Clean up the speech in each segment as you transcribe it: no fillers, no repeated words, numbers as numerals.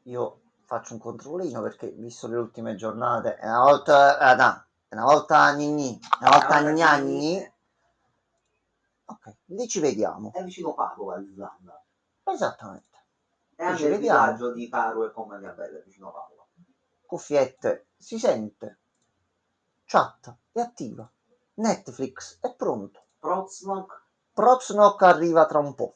io faccio un controllino perché, visto le ultime giornate, è una volta, no, è una volta Nini, una volta Gnagni. Ok, lì ci vediamo. È vicino Padova, l'Islanda. Esattamente. E Lì anche ci il vediamo. villaggio di Caro e Compagnia Bella, vicino Padova. Cuffiette, si sente. Chat è attiva. Netflix è pronto. Proxnock arriva tra un po'.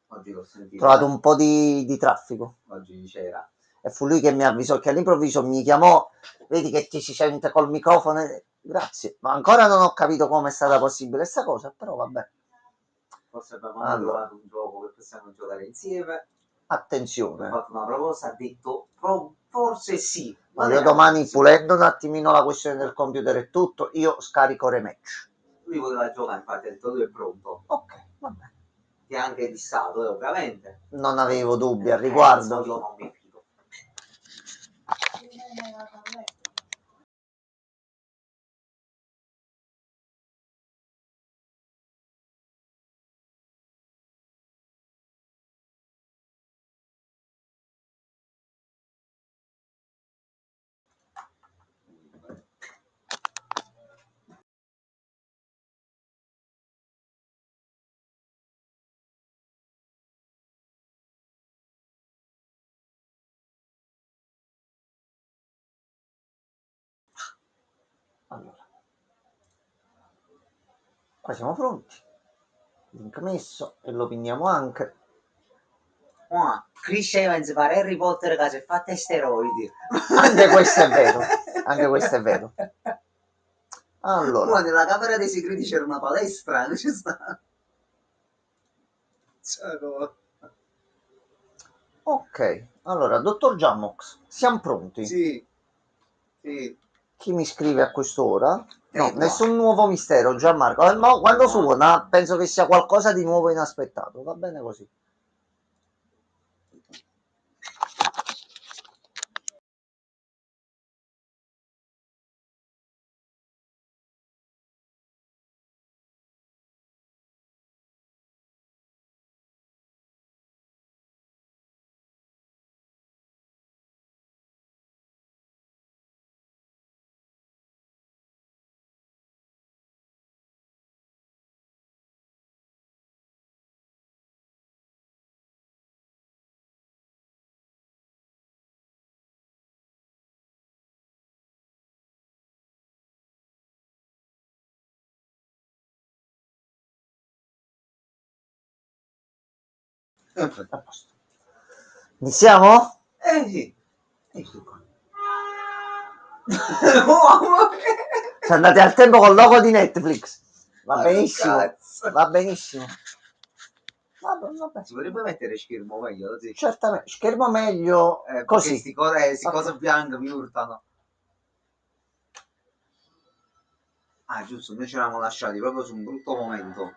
Oggi l'ho sentito. Trovato un po' di traffico. Oggi c'era. E fu lui che mi avvisò, che all'improvviso mi chiamò, vedi che ti si sente col microfono, grazie, ma ancora non ho capito come è stata possibile questa cosa, però vabbè. Forse abbiamo trovato un gioco che possiamo giocare insieme. Attenzione. Ho fatto una proposta, ha detto forse sì. Ma io domani, pulendo un attimino la questione del computer e tutto, io scarico Rematch. Lui voleva giocare, infatti ha detto lui è pronto. Ok, vabbè. Ti ha anche dissato, ovviamente. Non avevo dubbi al riguardo. Io non mi fido. Allora, qua siamo pronti. Link messo e lo piniamo anche. Chris Evans pare Harry Potter che si è fatto steroidi. Anche questo è vero. Anche questo è vero. Allora, nella Camera dei Segreti c'era una palestra, non c'è sta. ok, allora, dottor Jammox, siamo pronti? Sì, sì. Chi mi scrive a quest'ora? No, nessun nuovo mistero, Gianmarco. Ma quando suona, penso che sia qualcosa di nuovo e inaspettato. Va bene così. A posto. Iniziamo? Sì. Se andate al tempo col logo di Netflix. Va benissimo. Va benissimo. Vabbè. Si potrebbe mettere schermo meglio, sì. Certamente, schermo meglio così. Queste cose bianche mi urtano. Ah, giusto, noi ci eravamo lasciati proprio su un brutto momento.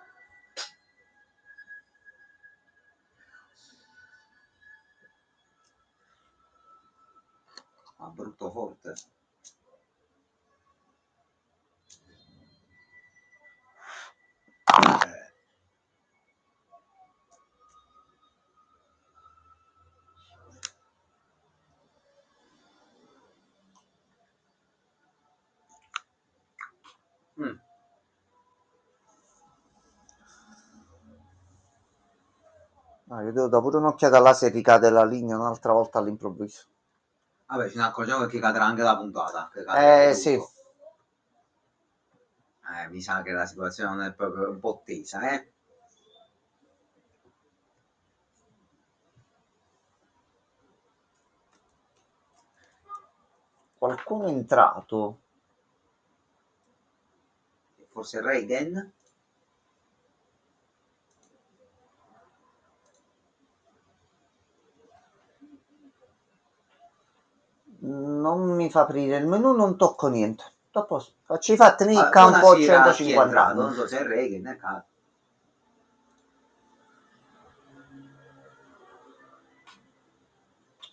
Ah, brutto forte. Io devo dare pure un'occhiata là se ricade la linea un'altra volta all'improvviso. Vabbè, ce ne accorgiamo che cadrà anche la puntata. Sì. Mi sa che la situazione non è proprio un po' tesa, eh? Qualcuno è entrato. Forse Reagan? Non mi fa aprire il menu, non tocco niente. Dopo faccio i fatti nicca un po' 150 anni. Non so se è Reagan, cazzo.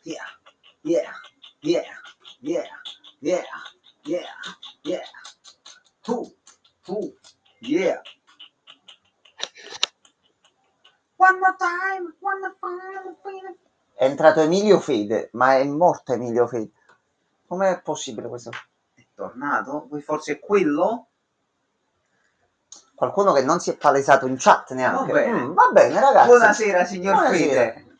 Yeah, yeah, yeah, yeah, yeah, yeah, yeah. Yeah. One more time. È entrato Emilio Fede, ma è morto Emilio Fede. Com'è possibile questo? È tornato? Poi forse è quello? Qualcuno che non si è palesato in chat neanche. Va bene, ragazzi. Buonasera, signor Buonasera. Fede.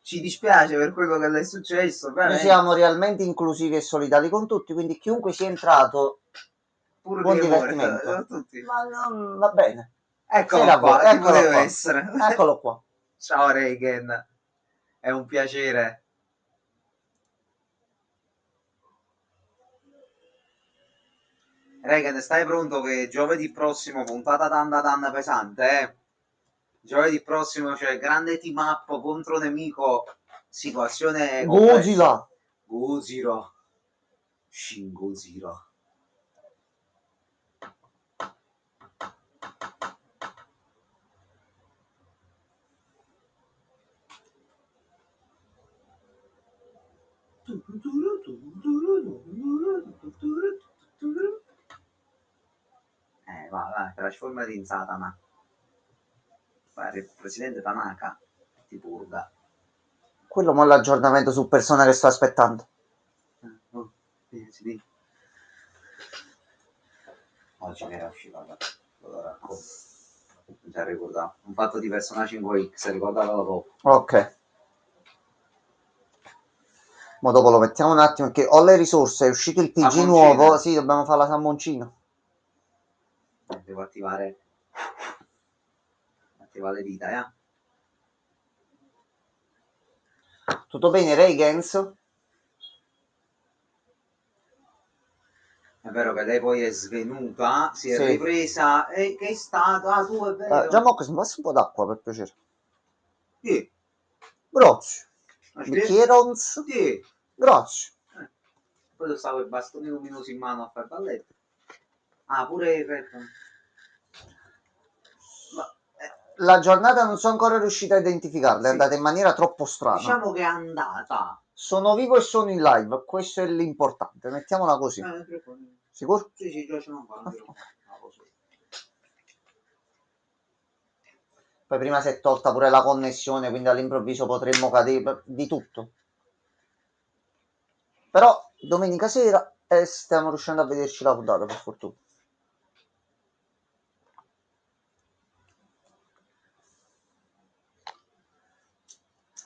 Ci dispiace per quello che le è successo. Noi siamo realmente inclusivi e solidali con tutti, quindi chiunque sia entrato, Pure buon lui è morto, divertimento. tutti. Ma non va bene. Eccolo qua, chi eccolo poteva qua. essere? Eccolo qua. Ciao Reagan, è un piacere. Reagan, stai pronto che giovedì prossimo puntata tanta pesante, eh? Giovedì prossimo c'è grande team up contro nemico, situazione Godzilla. Gozira. Shin Gozira. Vai, trasformati in Satana. Il presidente Tanaka ti purga. Quello mo' l'aggiornamento su persona che sto aspettando. Oggi mi era uscito, lo racconto. Non ti ricordato. Un fatto di Persona 5X, ricordatelo dopo. Ok. Ma dopo lo mettiamo un attimo perché ho le risorse, è uscito il PG nuovo, sì, dobbiamo fare la Sammoncina. Devo attivare le dita, Tutto bene, Reagans? È vero che lei poi è svenuta, si è Sì. ripresa, e che è stato? Ah, tu è vero. Già mo' che mi passi un po' d'acqua per piacere. Sì. Grazie. Aspetta. Bicchierons? Sì. Grazie. Poi stavo il bastone luminoso in mano a fare balletto. Ah, pure il retro. La giornata non sono ancora riuscito a identificarla, è Sì. andata in maniera troppo strana. Diciamo che è andata. Sono vivo e sono in live, questo è l'importante, mettiamola così. Sicuro? Sì, già ce l'ho ancora. Poi prima si è tolta pure la connessione, quindi all'improvviso potremmo cadere di tutto. Però domenica sera stiamo riuscendo a vederci la puntata, per fortuna.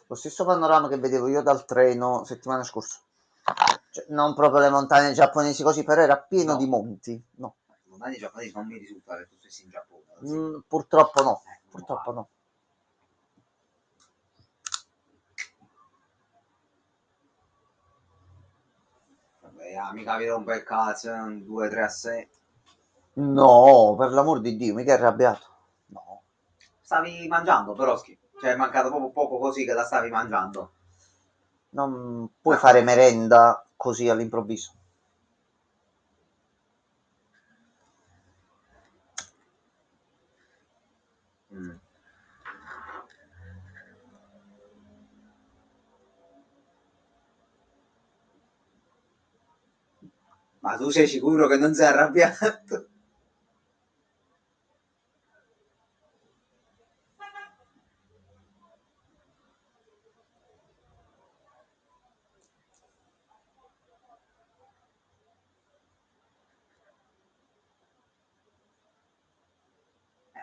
Lo stesso panorama che vedevo io dal treno settimana scorsa. Cioè, non proprio le montagne giapponesi così, però era pieno di monti. No. Le montagne giapponesi non mi risulta che tu stessi in Giappone. Purtroppo no. Purtroppo no. Vabbè, mica vi rompe il cazzo, 2-3 a 6. No, per l'amor di Dio, mica arrabbiato. No. Stavi mangiando, però cioè è mancato proprio poco così che la stavi mangiando. Non puoi fare merenda così all'improvviso. Ma tu sei sicuro che non sei arrabbiato?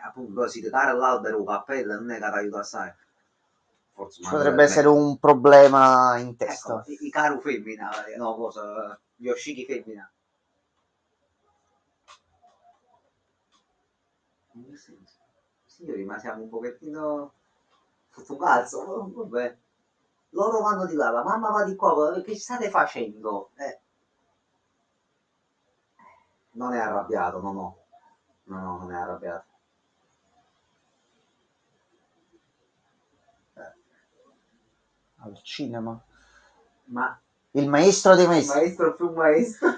Appunto, si dare all'albero un cappello non è che ti aiuta assai. Forse Ci potrebbe essere un problema in testa. Ecco, i caru femmina, no, cosa, gli oscighi femmina. In che senso? Signori, ma siamo un pochettino sotto un calzo, vabbè. Loro vanno di là, la mamma va di qua, che state facendo? Non è arrabbiato, no. No, non è arrabbiato. Al cinema. Ma il maestro dei maestri. Il maestro più maestro.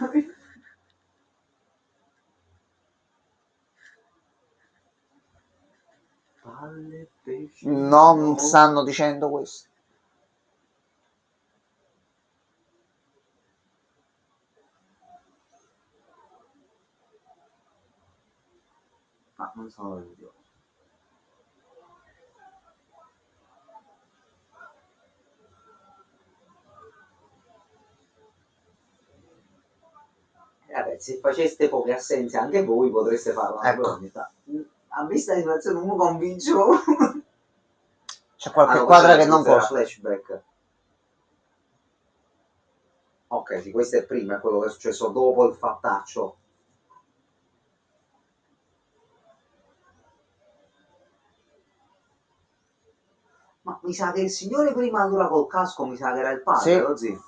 Palle, pesci. Non stanno dicendo questo. Ma non sono religioso. Vabbè, se faceste poche assenze anche voi potreste farlo una Ecco. volta. A me sta situazione non mi convince. C'è qualche no, quadra che non costa. Flashback. Ok, sì, questo è prima, è quello che è successo dopo il fattaccio. Ma mi sa che il signore prima allora col casco mi sa che era il padre, Sì. lo zio.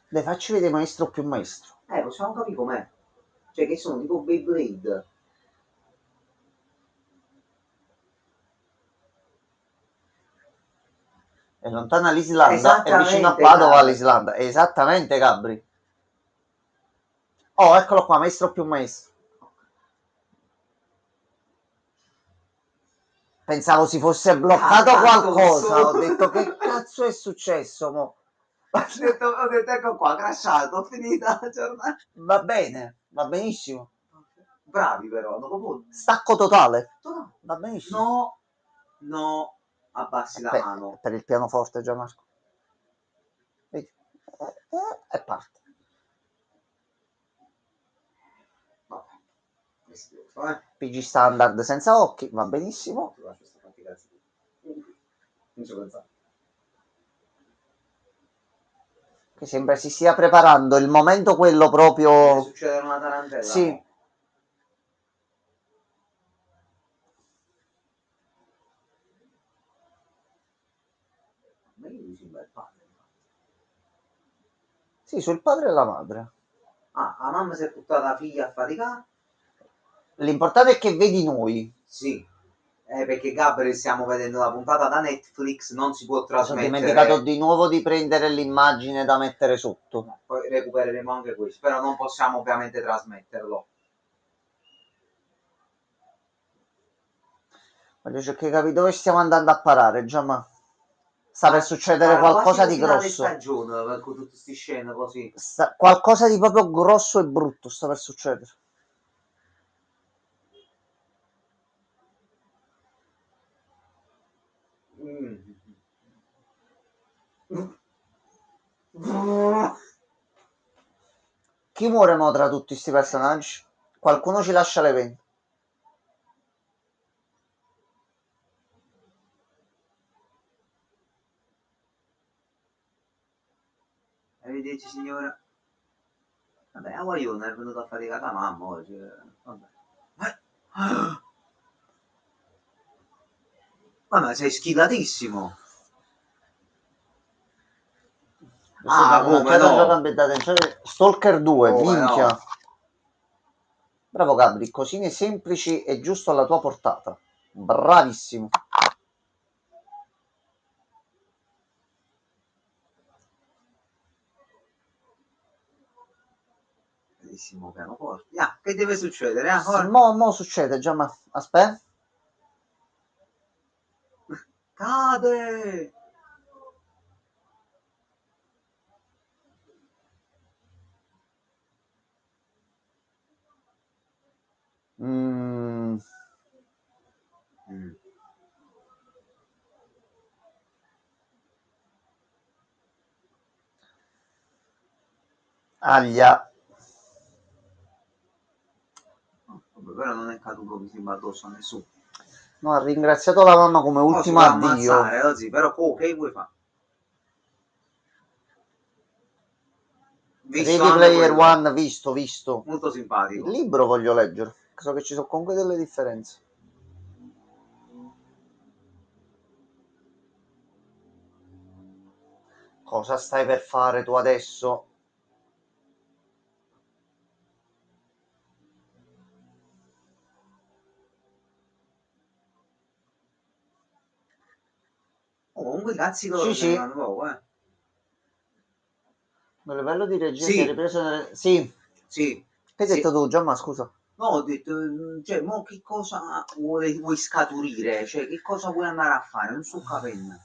Dai, facci vedere maestro più maestro. Possiamo capire com'è. Cioè che sono tipo Beyblade. È lontana l'Islanda e vicino a Padova l'Islanda. Esattamente, Gabri. Oh, eccolo qua, maestro più maestro. Pensavo si fosse bloccato qualcosa. Ho detto che cazzo è successo, mo? Ho detto ecco qua, crashato, finita la giornata. Va bene, va benissimo. Bravi però, dopo Stacco totale. Va benissimo. No, abbassi la mano. Per il pianoforte, Gianmarco. Vedi? E parte. Vabbè, PG standard senza occhi, va benissimo. Non ci ho pensato. Che sembra si stia preparando il momento quello proprio. Deve succedere una tarantella. Sì. No? Ma io mi sembra il padre. Sì, sul padre e la madre. Ah, la mamma si è buttata la figlia a faticare? L'importante è che vedi noi. Sì. Perché Gabriel stiamo vedendo la puntata da Netflix, non si può Mi sono trasmettere. dimenticato di nuovo di prendere l'immagine da mettere sotto. No, poi recupereremo anche questo, però non possiamo ovviamente trasmetterlo. Voglio cercare di capire dove stiamo andando a parare, già ma sta per succedere qualcosa di grosso. Stagione, con tutte queste scene così. Qualcosa di proprio grosso e brutto sta per succedere. Chi muore mo tra tutti questi personaggi? Qualcuno ci lascia le vene. Arrivederci signora. Vabbè, a Guaione è venuto a faticare la mamma oggi. Vabbè. Ma sei schilatissimo. Come no? Stalker 2, Come minchia. no? Bravo Gabri, cosine semplici e giusto alla tua portata. Bravissimo. Bellissimo pianoforte. Che deve succedere? Mo succede, già ma aspetta. Cade! Aglia. Vabbè, però non è caduto mi sembra addosso a nessuno. No, ha ringraziato la mamma come ultimo addio. Ammazzare, però che vuoi fare? Ready Player One, visto. Molto simpatico. Il libro voglio leggere. So che ci sono comunque delle differenze. Cosa stai per fare tu adesso? Comunque i cazzi loro Sì. poco, Il livello di regia sì. si è ripreso. Sì. Sì. Che hai detto tu, Gianma, scusa? No, ho detto, cioè, mo che cosa vuoi scaturire? Cioè, che cosa vuoi andare a fare? Non sto capendo.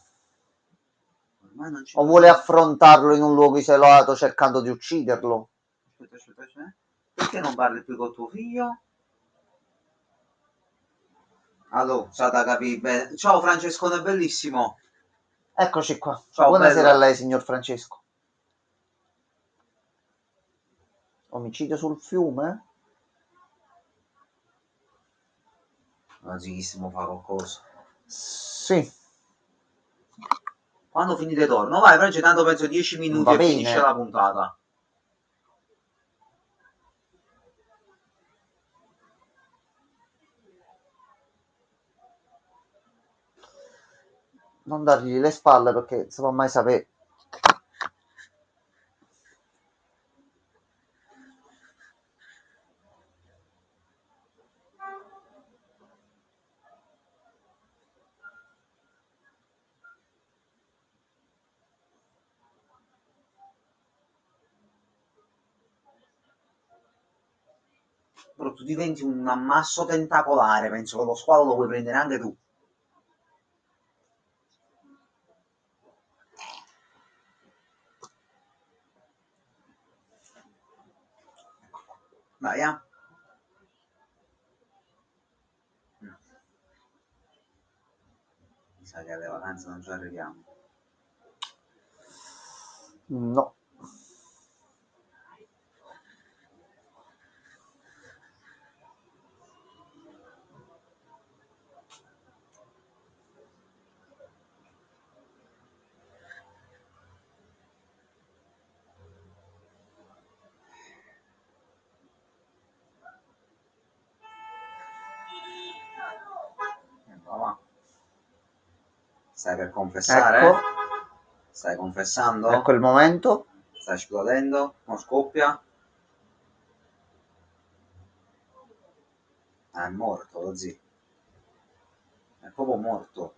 O vuole affrontarlo in un luogo isolato cercando di ucciderlo? Aspetta. Perché non parli più con tuo figlio? Allora, c'ha da capire bene. Ciao Francesco, è bellissimo. Eccoci qua. Ciao, Buonasera bello. a lei, signor Francesco. Omicidio sul fiume? Anzichissimo fa qualcosa. Sì, Quando finite torno? Vai, Francesco, tanto penso 10 minuti va e finisce bene. la puntata. Non dargli le spalle perché si può mai sapere. Però tu diventi un ammasso tentacolare, penso che lo squalo lo puoi prendere anche tu. Vai, eh? Mi sa che alle vacanze non ci arriviamo. No. Va. Stai per confessare? Ecco, Stai confessando? ecco il momento. Sta esplodendo? Non scoppia? Ah, è morto lo zio. È proprio morto.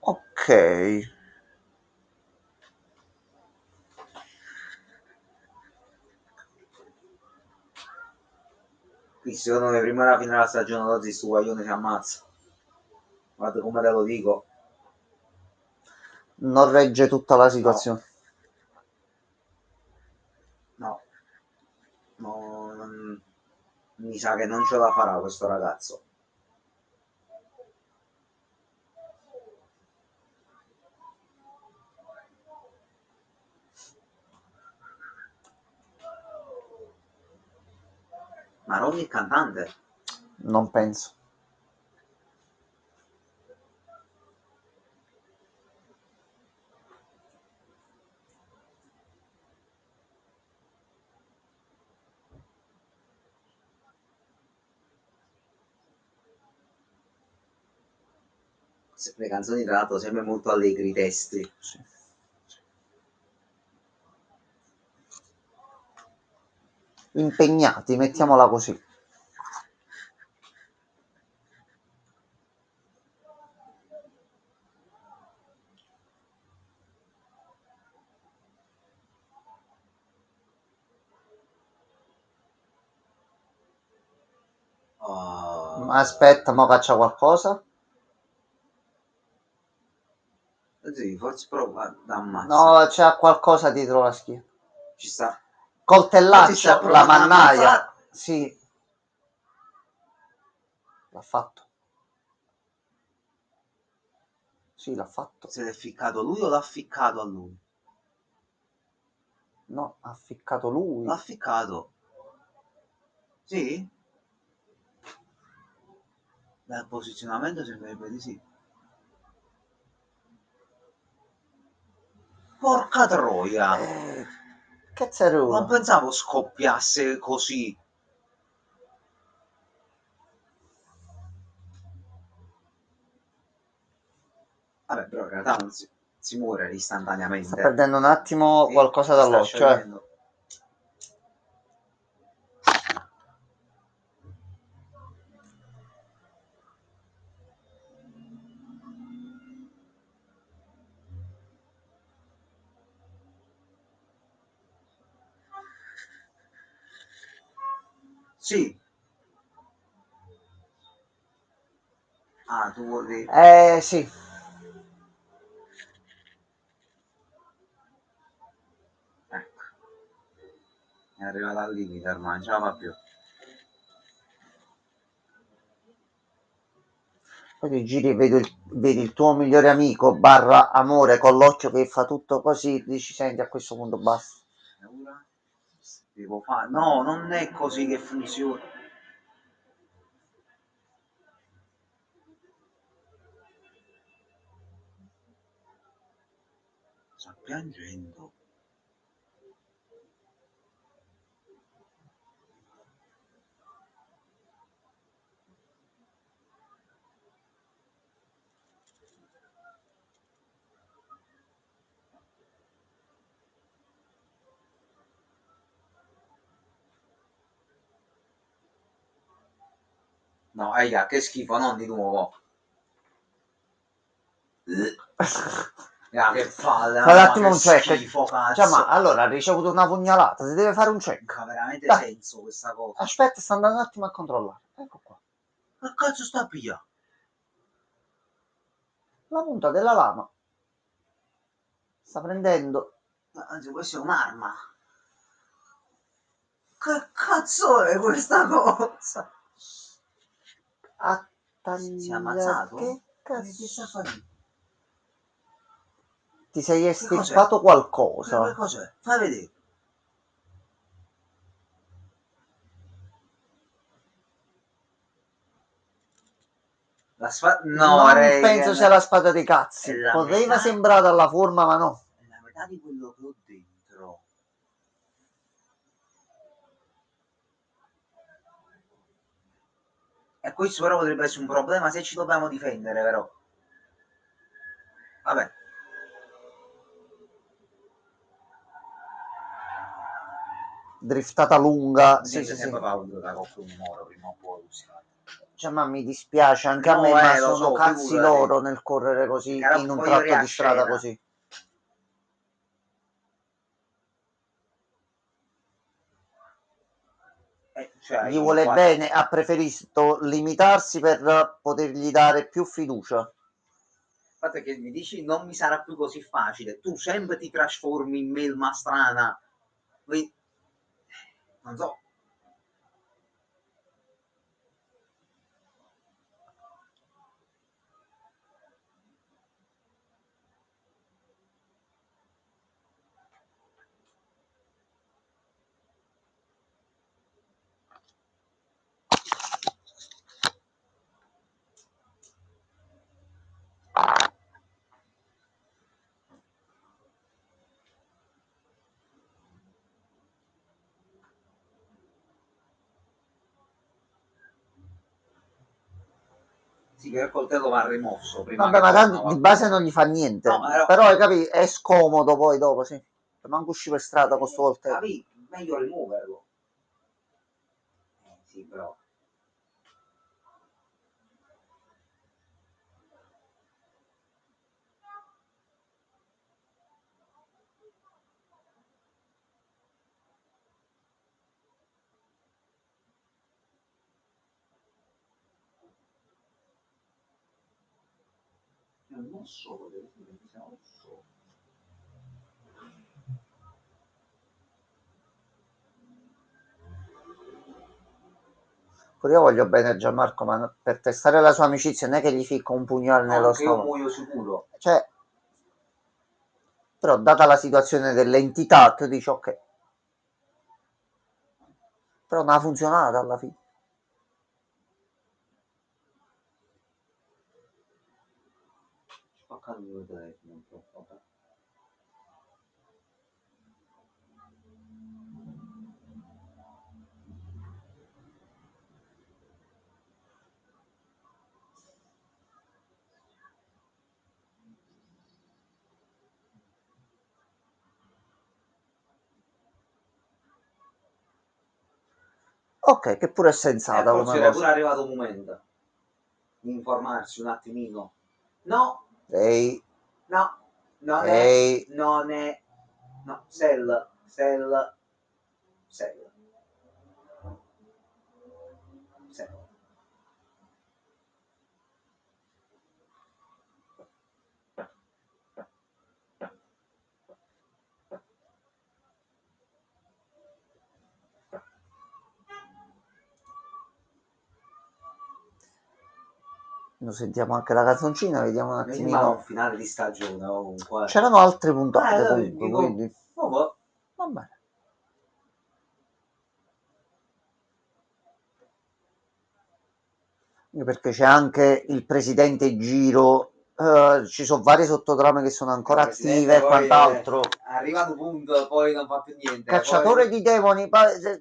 Ok. Qui secondo me prima della fine della stagione lo zio sto guaglione si ammazza. Guarda come te lo dico. Non regge tutta la No, situazione. no. Mi sa che non ce la farà questo ragazzo. Ma Ronny è cantante? Non penso. Le canzoni tra l'altro sempre molto allegri i testi. Sì. Impegnati, mettiamola così. Oh. Aspetta, mo caccia qualcosa. Sì, forse però ammazza. No, c'è qualcosa dietro la schiena. Ci sta. Coltellaccio, sta la provando a mannaia. ammazzare. Sì, l'ha fatto. Sì, l'ha fatto. Se l'è ficcato lui o l'ha ficcato a lui? No, ha ficcato lui. L'ha ficcato. Sì? Dal posizionamento sembrerebbe di sì. Porca troia! Cazzarola. Non pensavo scoppiasse così. Vabbè, però in realtà non si muore istantaneamente. Sta perdendo un attimo Sì, qualcosa si sta dall'occhio, sciogliendo. Sì. Ah, tu vuoi... Sì. Ecco. È arrivata al limite ormai, non ce la fa più. Poi ti giri e vedi il tuo migliore amico barra amore con l'occhio che fa tutto così, dici senti a questo punto basta. Devo fare. No, non è così che funziona. Sta piangendo. No, che schifo, non di nuovo. Che palle, Fai un attimo che un check. schifo, cazzo. Cioè, ma allora ha ricevuto una pugnalata, si deve fare un check. Ha veramente Dai. senso questa cosa. Aspetta, sta andando un attimo a controllare. Ecco qua. Che cazzo sta a pia? La punta della lama. Sta prendendo. Anzi, questa è un'arma. Che cazzo è questa cosa? Ha Si è tagliato. ammazzato? Che Che sta cazzo? facendo? Ti sei Che estirpato Che qualcosa. cos'è? Fai vedere. No, Non Reagan. penso sia la spada dei cazzi. È la Poteva metà- sembrare dalla forma, ma no. È la metà di quello che ho dentro. E questo però potrebbe essere un problema se ci dobbiamo difendere, però. Vabbè. Driftata lunga. Mi Sì, sento sì, sempre sì. paura da qualcuno muore prima o poi. Cioè, ma mi dispiace anche a No, me, ma lo sono so, cazzi figurati. loro nel correre così Era in un poi io tratto di strada scena. così. Cioè, Gli vuole bene, ha preferito limitarsi per potergli dare più fiducia. Il fatto è che mi dici non mi sarà più così facile. Tu sempre ti trasformi in melma strana. Non so. Sì, che il coltello va rimosso prima Vabbè, che ma torna tanto di qualcuno. base non gli fa niente. No, Però, hai capito, è scomodo poi dopo, sì. Manco uscire per strada con sto coltello. Capì? Meglio rimuoverlo. Sì, però. Non so, non so. Pure io voglio bene a Gianmarco, ma per testare la sua amicizia non è che gli ficco un pugnale No, nello anche io stomaco. muoio sicuro. Cioè, però data la situazione dell'entità, tu dici ok. Però non ha funzionato alla fine. Spaccato il telefono, vabbè. Ok, che pure è sensata come Forse era pure cosa. arrivato un momento di informarsi un attimino. No, Ehi, no, ehi. non è, no, sell, sell, sell, sell. Lo sentiamo anche la canzoncina, vediamo un Mi sembra un attimino. finale di stagione comunque. C'erano altre puntate no, comunque, dico, quindi vabbè. va bene. Perché c'è anche il presidente Giro, ci sono varie sottotrame che sono ancora Il presidente attive e poi, quant'altro. arriva ad un punto, poi non fa più niente. Cacciatore poi... di demoni,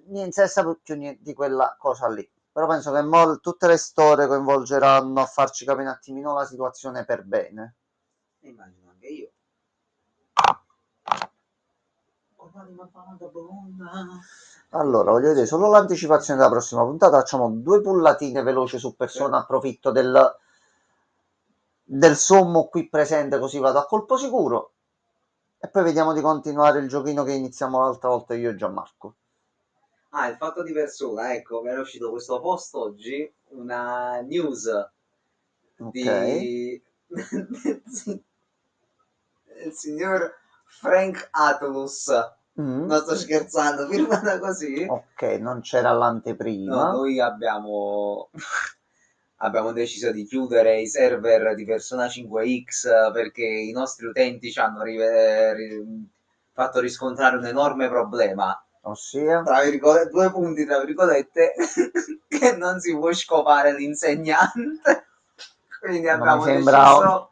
niente, senza più niente di quella cosa lì. Però penso che tutte le storie coinvolgeranno a farci capire un attimino la situazione per bene. Immagino anche io. Allora, voglio vedere solo l'anticipazione della prossima puntata. Facciamo 2 pullatine veloci su persona, approfitto del sommo qui presente, così vado a colpo sicuro. E poi vediamo di continuare il giochino che iniziamo l'altra volta io e Gianmarco. Ah, il fatto di persona, ecco, mi è uscito questo post oggi, una news di il signor Frank Atlus. Non sto scherzando, firmata così. Ok, non c'era l'anteprima. No, noi abbiamo deciso di chiudere i server di Persona 5X perché i nostri utenti ci hanno fatto riscontrare un enorme problema. Ossia? Tra virgolette, 2 punti, tra virgolette, che non si può scopare l'insegnante. Quindi abbiamo deciso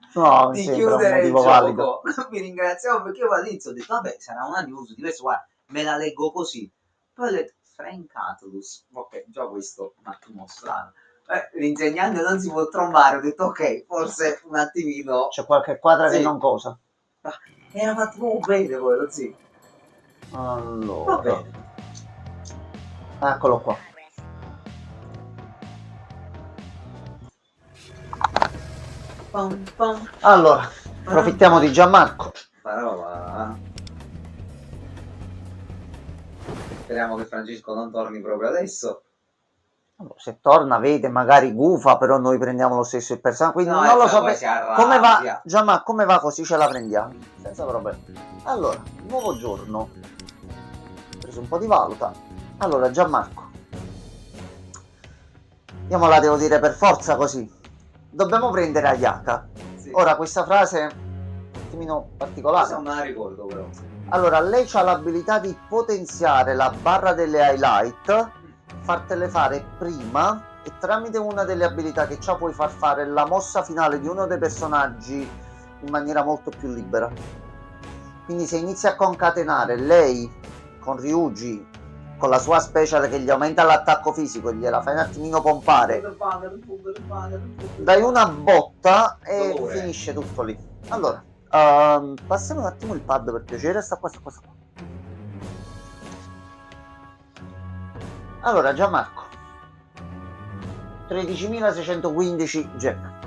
di chiudere il gioco. Valido. Vi ringraziamo perché io all'inizio ho detto, vabbè, sarà una news diversa, guarda, me la leggo così. Poi ho detto, Frank Atlus, ok, già questo un attimo strano. L'insegnante non si può trovare, ho detto, ok, forse un attimino... C'è qualche quadra che non cosa. Era fatto proprio bene quello, sì. Allora... Va bene. Eccolo qua. Allora, approfittiamo di Gianmarco. Parola. Speriamo che Francesco non torni proprio adesso. Allora, se torna vede magari gufa, però noi prendiamo lo stesso il personaggio. Quindi no, non lo so come va. via. Gianmarco, come va così ce la prendiamo. Senza problemi. Allora, nuovo giorno. Ho preso un po' di valuta. Allora, Gianmarco. Io me la devo dire per forza così. Dobbiamo prendere Ayaka. Sì. Ora, questa frase è un attimino particolare. Non me la ricordo però. Allora, lei ha l'abilità di potenziare la barra delle highlight, fartele fare prima e tramite una delle abilità che c'ha puoi far fare la mossa finale di uno dei personaggi in maniera molto più libera. Quindi se inizi a concatenare lei con Ryuji, con la sua special che gli aumenta l'attacco fisico e gliela fai un attimino pompare, dai una botta e finisce tutto lì. Allora, passiamo un attimo il pad per piacere, sta qua. Allora, Gianmarco, 13.615 gemme,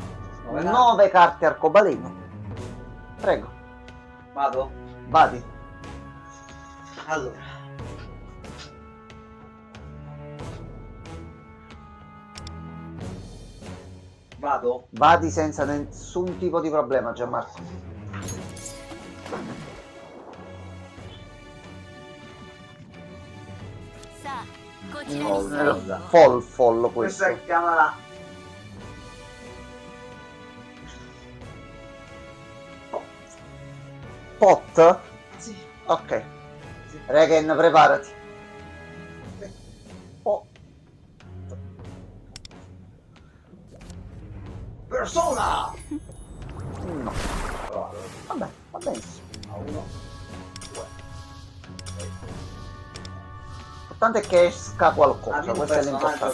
9 carte arcobaleno. Prego. Vado? Vadi. Allora. Vado? Vadi senza nessun tipo di problema, Gianmarco. Fall questo. Questa è chiamala. Pot? Sì. Ok. Sì. Regen, preparati. Persona! No. Vabbè, va benissimo. 1, 2, 3. L'importante è che esca qualcosa, questo è l'importante.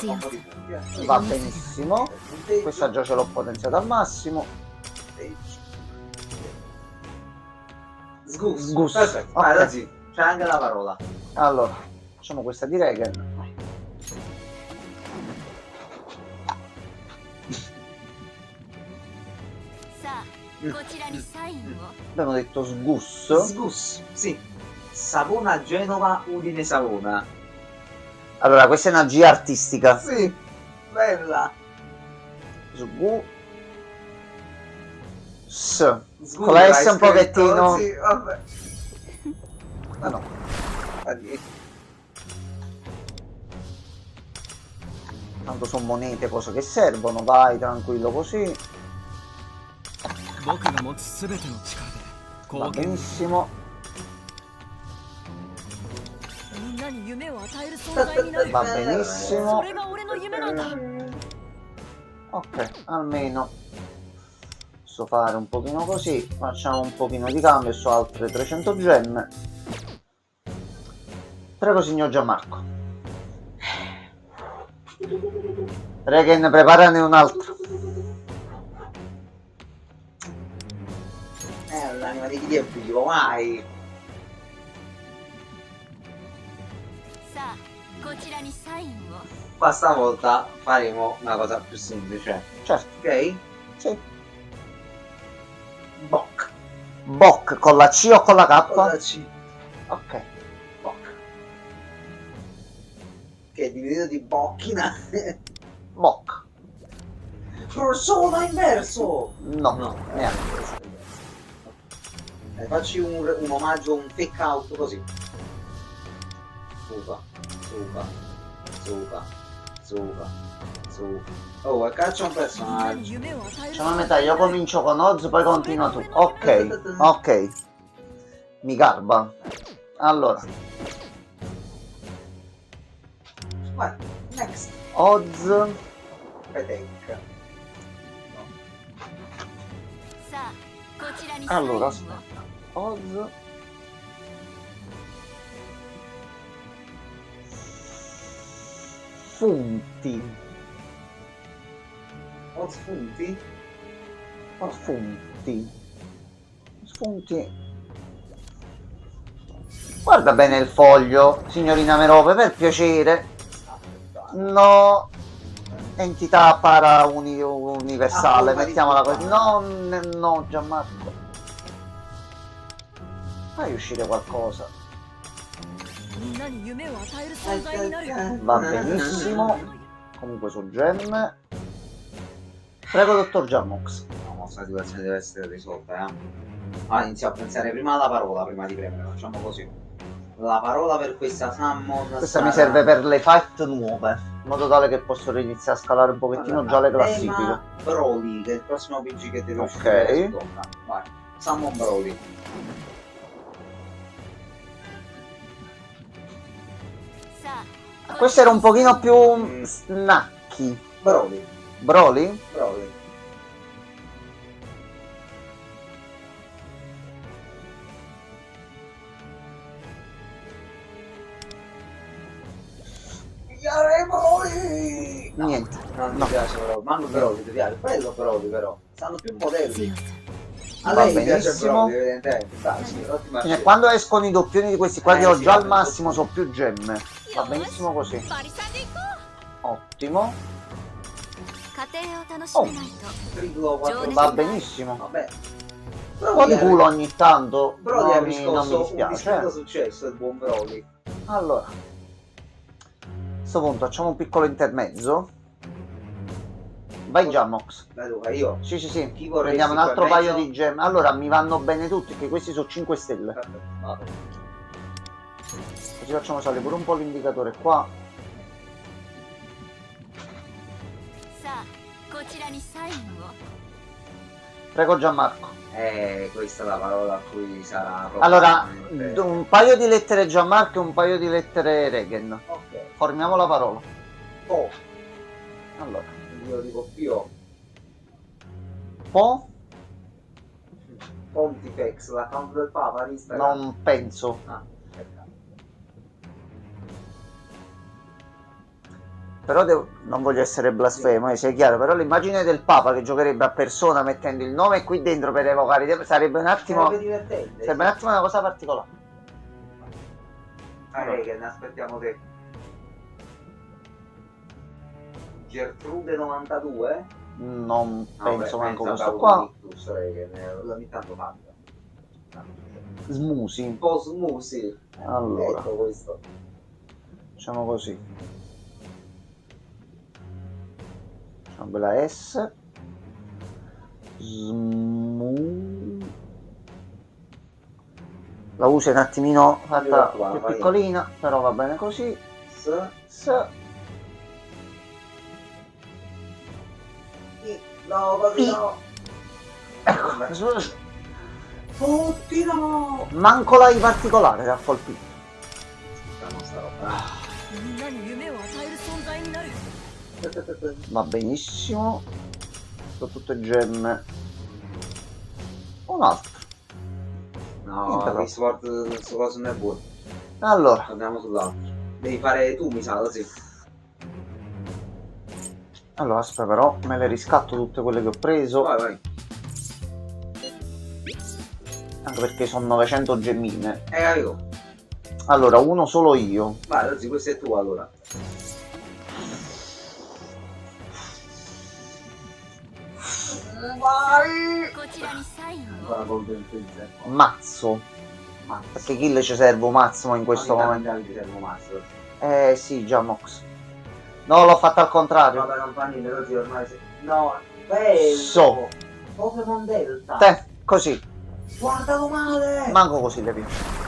Sì. Va benissimo. Questa già ce l'ho potenziata al massimo. Sgus. Perfetto. Okay. Sì. C'è anche la parola. Allora, facciamo questa di Regen. Abbiamo detto Sgus. Sgus, sì. Savona, Genova, Udine, Savona. Allora, questa è una G artistica. Sì, bella. Con la S un pochettino. Sì, vabbè. Ma no. Tanto sono monete, cose che servono, vai tranquillo così. Va benissimo. Va benissimo. Ok, almeno posso fare un pochino così. Facciamo un pochino di cambio su altre 300 gemme. Prego signor Gianmarco. Regen, preparane un altro. L'anima di chi è vivo, vai! Qua stavolta faremo una cosa più semplice. Certo. Ok? Sì. Bok. Bok con la C o con la K? Con la C. Ok. Bok. Che è diviso di bocchina. Bok. Persona inverso! No, neanche. Facci un omaggio, un fake out così. Suca, suca, suca, suca, suca. Oh, e caccia un personaggio. Facciamo a metà, io comincio con Oz, poi continua tu. Ok, ok. Mi garba. Allora. Vai, next. Oz. Petek. Allora, aspetta. Oz. Funti. Oz funti? Oz funti. Spunti. Guarda bene il foglio, signorina Merope, per piacere. No. Entità universale, mettiamola così. No, no, Gianmarco. Fai uscire qualcosa. Va benissimo. Comunque su gemme. Prego, dottor Jammox. La nostra situazione deve essere risolta, Allora iniziamo a pensare prima alla parola, prima di premere. Facciamo così. La parola per questa summon. Questa mi serve per le fight nuove, in modo tale che posso iniziare a scalare un pochettino già le classifiche. Broly, che è il prossimo PG che deve uscire. Ok. Vai. Summon Broly. Questo era un pochino più snacchi. Broly. Broly? Broly. Broly! No, niente. Non mi piace però. Manco Broly, ti piace? Bello Broly però. Stanno più moderni. A Va lei mi piace benissimo. Broly, evidentemente. Sì, quando escono i doppioni di questi qua che ho già al massimo so più gemme. Va benissimo così. Ottimo. Oh, va benissimo. Vabbè. Un po' di culo ogni tanto Broly ha non mi dispiace. Un successo il buon Broly. Allora, a questo punto facciamo un piccolo intermezzo. Vai Jammox. Vai tu, vai io. Sì, sì, sì. Chi vorresti Prendiamo un altro qua in paio mezzo? di gemme. Allora, mi vanno bene tutti, che questi sono 5 stelle. Vado. Così facciamo salire pure un po' l'indicatore qua. Prego Gianmarco. Questa è la parola a cui sarà. Allora, un paio di lettere Gianmarco e un paio di lettere Regen. Ok. Formiamo la parola. Po. Allora. Io dico Pio. Po? Pontifex, l'account del Papa di Instagram. Non penso. Però non voglio essere blasfemo, sia chiaro, però l'immagine del Papa che giocherebbe a persona mettendo il nome qui dentro per evocare sarebbe un attimo. Sarebbe divertente. Sarebbe un attimo una cosa particolare. Che ne aspettiamo te. Gertrude 92? Non penso manco penso questo qua. Ogni tanto manca. Smusi. Un po' smusi. Allora. Ecco questo. Facciamo così. Facciamo bella S. La uso un attimino fatta più piccolina, però va bene così. S. No, così no. Ecco, Tutti no. manco l'hai particolare che ha colpito. Sta roba. Va benissimo. Sono tutte gemme. Un altro. No, questo coso non è buono. Allora, Andiamo sull'altro. Devi fare tu, mi sa, così. allora aspetta però, me le riscatto tutte quelle che ho preso. Vai. Anche perché sono 900 gemmine. Capito. Allora, uno solo io. Vai, Rozzi, questo è tuo allora. Vai! Ancora Golden Freezer. Mazzo. Perché kill ci serve un mazzo in questo momento. Ti serve un mazzo. Sì, già Mox. No, l'ho fatto al contrario. Vabbè, campanile, Rozzi ormai no, bello! So. Pokémon Delta! Te, così. Guardalo male! Manco così le piace.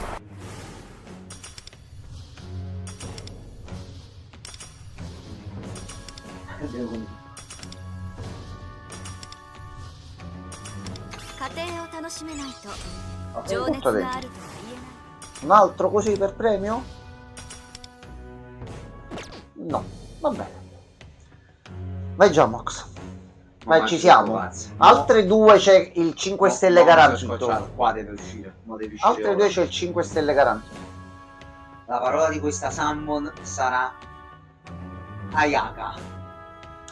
Un altro così per premio? No, va bene. Vai già Mox. Vai, ci siamo. Altre due c'è il 5 stelle garantito. Qua deve uscire. Altre due c'è il 5 stelle garantito. La parola di questa summon sarà Ayaka.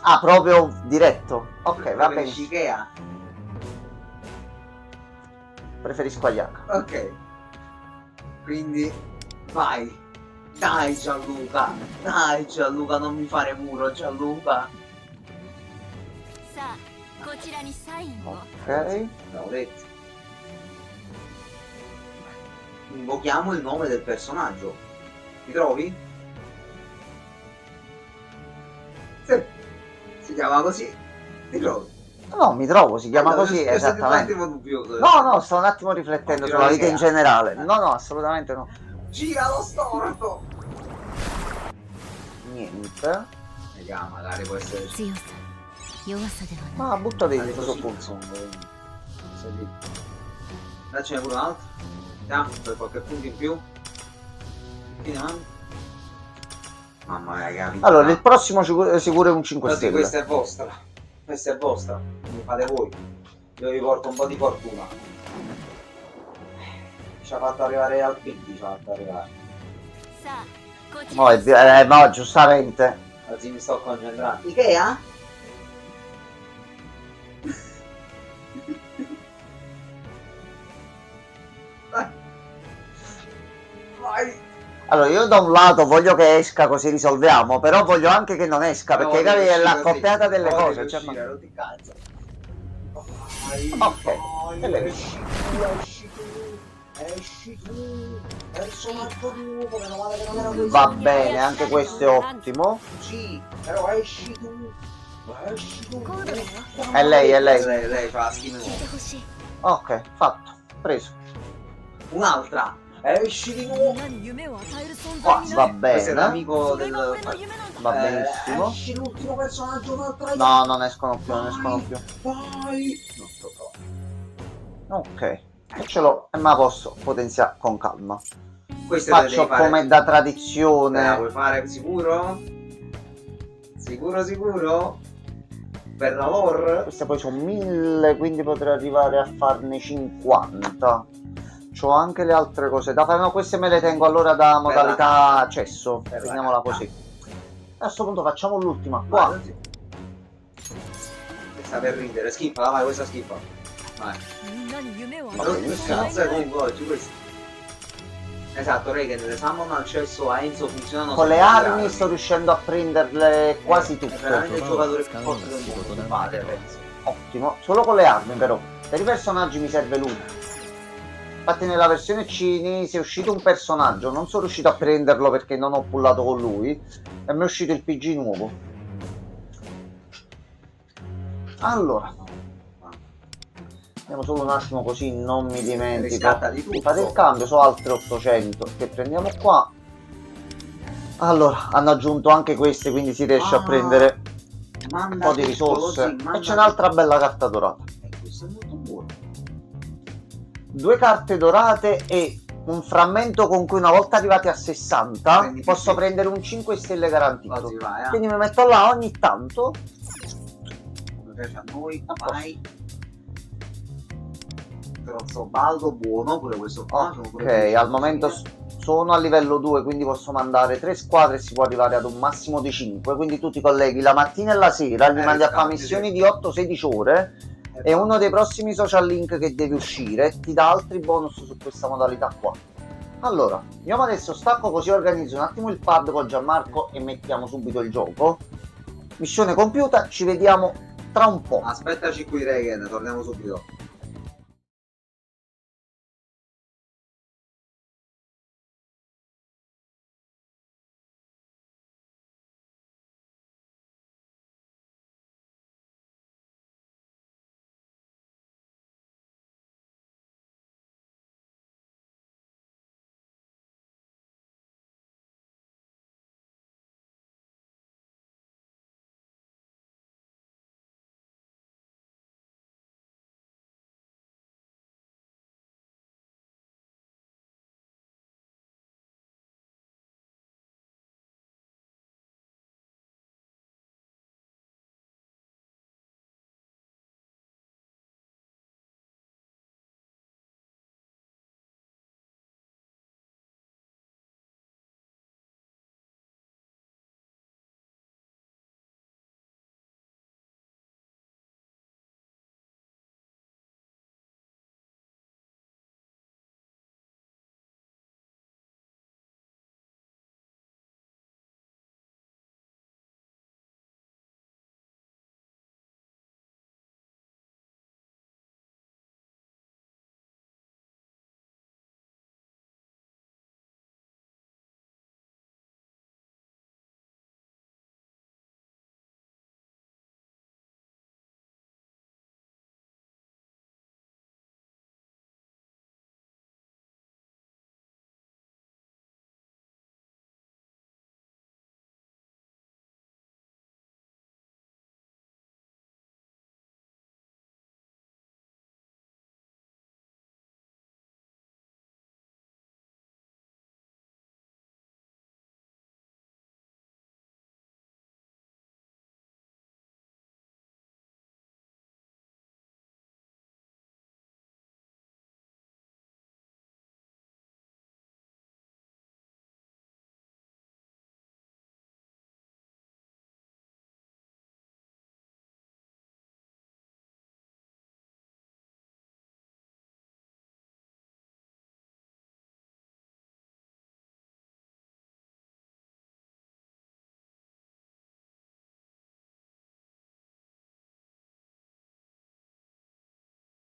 Ah, proprio diretto? Ok, va bene. Ikea. Preferisco Ayaka. Ok. Quindi vai. Dai Gianluca. Dai Gianluca, non mi fare muro Gianluca. Ok. L'ho detto. Invochiamo il nome del personaggio. Ti trovi? Sì. Si chiama così. Ti trovi? No, mi trovo, si chiama così, esattamente. No, sto un attimo riflettendo sulla vita in generale. No, assolutamente no. Gira lo storto! Niente. Vediamo, magari può essere... Ma butto dentro sul pulso. Daccene pure un altro. Vediamo, per qualche punto in più. Finiamo. Mamma mia, capito. Allora, il prossimo sicuro è un 5 Così, stelle. questa è vostra. Questa è vostra. Mi fate voi. Io vi porto un po' di fortuna. Ci ha fatto arrivare al picchi, ci ha fatto arrivare. No, giustamente. Oggi mi sto concentrando. Ikea? Vai. Allora, io da un lato voglio che esca così risolviamo, però voglio anche che non esca, perché capi, è l'accoppiata delle cose. Cioè, non ti cazzo. Ok. Esci tu, personaggio nuovo, meno male che non era questo. Va bene, anche questo è ottimo. Sì, però esci tu. Esci tu. È lei. Lei fa la skin nuova. Ok, fatto, preso. Un'altra. Esci di nuovo. Va bene. Questo è l'amico del... Va benissimo. Esci l'ultimo personaggio, un'altra. No, non escono più. Vai. Non sto trovando. Ok. E ce l'ho e me la posso potenziare con calma. Questo faccio come da tradizione. La vuoi fare sicuro? Sicuro? Per la lore? Queste poi sono 1000, quindi potrei arrivare a farne 50. C'ho anche le altre cose da fare. No, queste me le tengo allora da modalità accesso. Prendiamola così. A questo punto facciamo l'ultima qua. Questa per ridere, schifala, vai, questa schifa. Vai. Comunque oggi questo. Esatto, Regen, le summon accesso a Enzo funzionano con le armi, sto riuscendo a prenderle quasi tutte. È veramente il giocatore più forte del mondo, padre, penso. Ottimo, solo con le armi però. Per i personaggi mi serve lui. Infatti nella versione cinese è uscito un personaggio, non sono riuscito a prenderlo perché non ho pullato con lui e mi è uscito il PG nuovo. Allora, andiamo solo un attimo così non mi dimentico di fare il cambio su altre 800 che prendiamo qua. Allora, hanno aggiunto anche queste, quindi si riesce a prendere un po' di risorse e c'è un'altra bella carta dorata. Questo è molto buono. 2 carte dorate e un frammento con cui una volta arrivati a 60 quindi posso prendere un 5 stelle garantito. Così vai, quindi mi metto là ogni tanto. Come piace a noi, vai. Trozzo baldo buono pure questo qua. Ok, al momento sono a livello 2, quindi posso mandare 3 squadre e si può arrivare ad un massimo di 5. Quindi tu ti colleghi la mattina e la sera, gli mandi a fare missioni di 8-16 ore. E uno dei prossimi social link che deve uscire ti dà altri bonus su questa modalità qua. Allora, io adesso stacco così organizzo un attimo il pad con Gianmarco e mettiamo subito il gioco. Missione compiuta, ci vediamo tra un po'. Aspettaci qui Regen, torniamo subito.